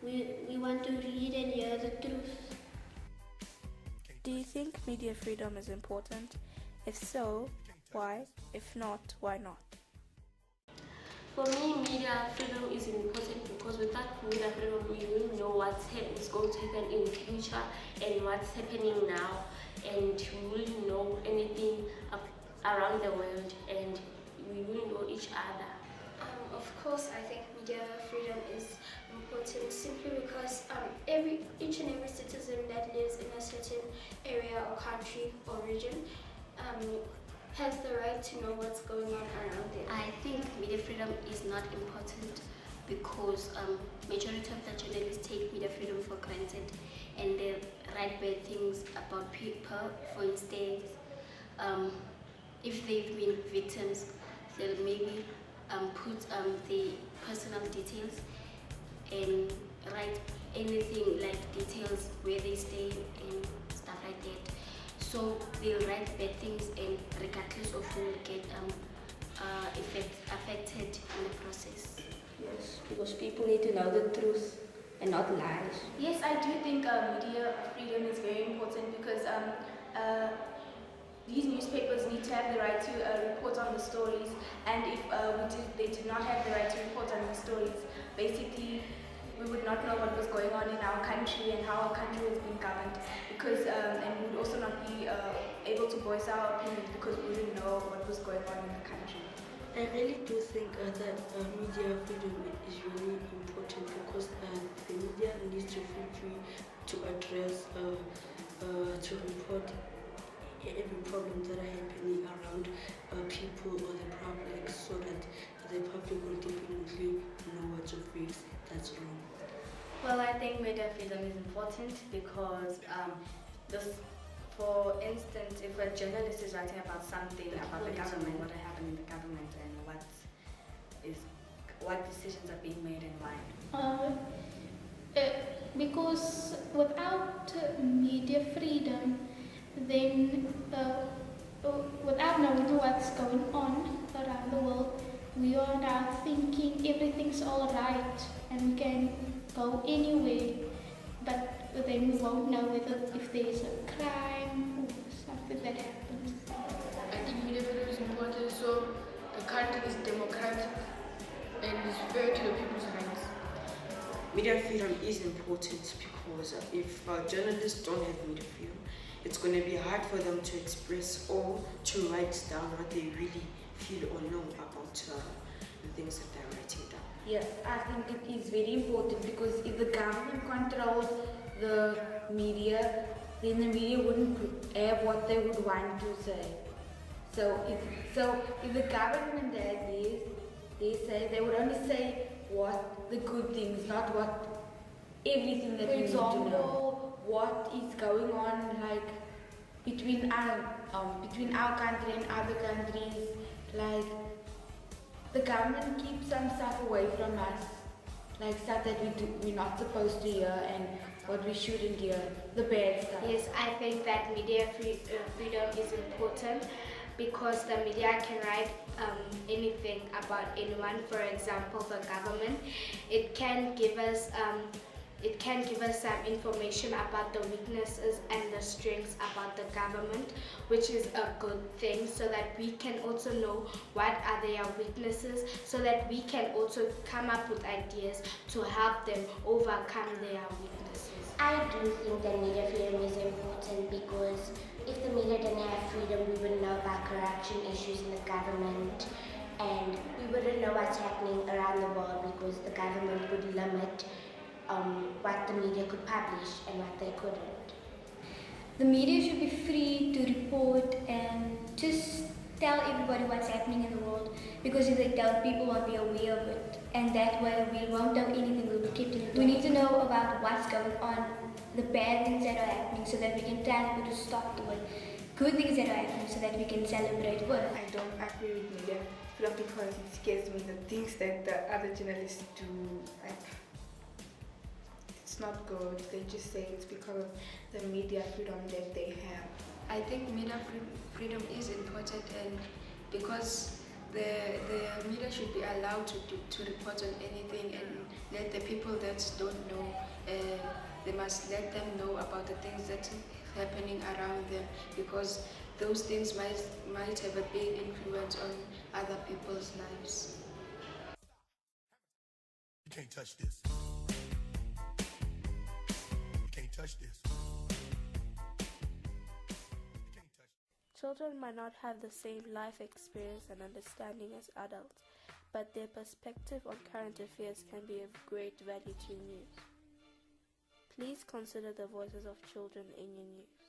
We want to read and hear the truth. Do you think media freedom is important? If so, why? If not, why not? For me, media freedom is important because without media freedom, we will know what's going to happen in the future and what's happening now, and we will know anything around the world, and we will know each other. Of course, I think media freedom is important simply because each and every citizen that lives in a certain area or country or region has the right to know what's going on around them. I think media freedom is not important because majority of the journalists take media freedom for granted, and they write bad things about people. For instance, if they've been victims, they'll maybe put the personal details and write anything like details where they stay and stuff like that. So they'll write bad things, and regardless of who will get affected in the process. Yes, because people need to know the truth and not lies. Yes, I do think media freedom is very important because these newspapers need to have the right to report on the stories, and if they did not have the right to report on the stories, basically we would not know what was going on in our country and how our country was being governed, because and we would also not be able to voice our opinions because we wouldn't know what was going on in the country. I really do think that media freedom is really important because the media needs to feel free to address, to report every problem that are happening around people or the public, so that the public will definitely know what to fix that's wrong. Well, I think media freedom is important because for instance, if a journalist is writing about something about the government, what happened in the government, and what decisions are being made and why. Because without media freedom, then without knowing what's going on around the world, we are now thinking everything's all right and we can go anywhere, but then we won't know if there's a crime or something that happens. I think media freedom is important so the country is democratic and is fair to the people's rights. Media freedom is important because if journalists don't have media freedom, it's going to be hard for them to express or to write down what they really feel or know about the things that they're writing down. Yes, I think it is very important because if the government controls the media, then the media wouldn't have what they would want to say. So if the government had they say, they would only say what the good things, not what everything that you need to know. What is going on, like between our country and other countries, like the government keeps some stuff away from us, like stuff that we're not supposed to hear and what we shouldn't hear, the bad stuff. Yes, I think that media freedom is important because the media can write anything about anyone. For example, the government, it can give us some information about the weaknesses and the strengths about the government, which is a good thing, so that we can also know what are their weaknesses, so that we can also come up with ideas to help them overcome their weaknesses. I do think that media freedom is important because if the media didn't have freedom, we wouldn't know about corruption issues in the government, and we wouldn't know what's happening around the world because the government would limit what the media could publish and what they couldn't. The media should be free to report and just tell everybody what's happening in the world, because if they don't, people won't be aware of it, and that way we won't know anything. We'll be kept in the dark. We need to know about what's going on, the bad things that are happening, so that we can try to put a stop to it. Good things that are happening, so that we can celebrate with. I don't agree with media freedom because it scares me the things that the other journalists do. It's not good. They just say it's because of the media freedom that they have. I think media freedom is important, and because the media should be allowed to report on anything, and let the people that don't know, they must let them know about the things that are happening around them, because those things might have a big influence on other people's lives. You can't touch this. You can't touch this. Children might not have the same life experience and understanding as adults, but their perspective on current affairs can be of great value to news. Please consider the voices of children in your news.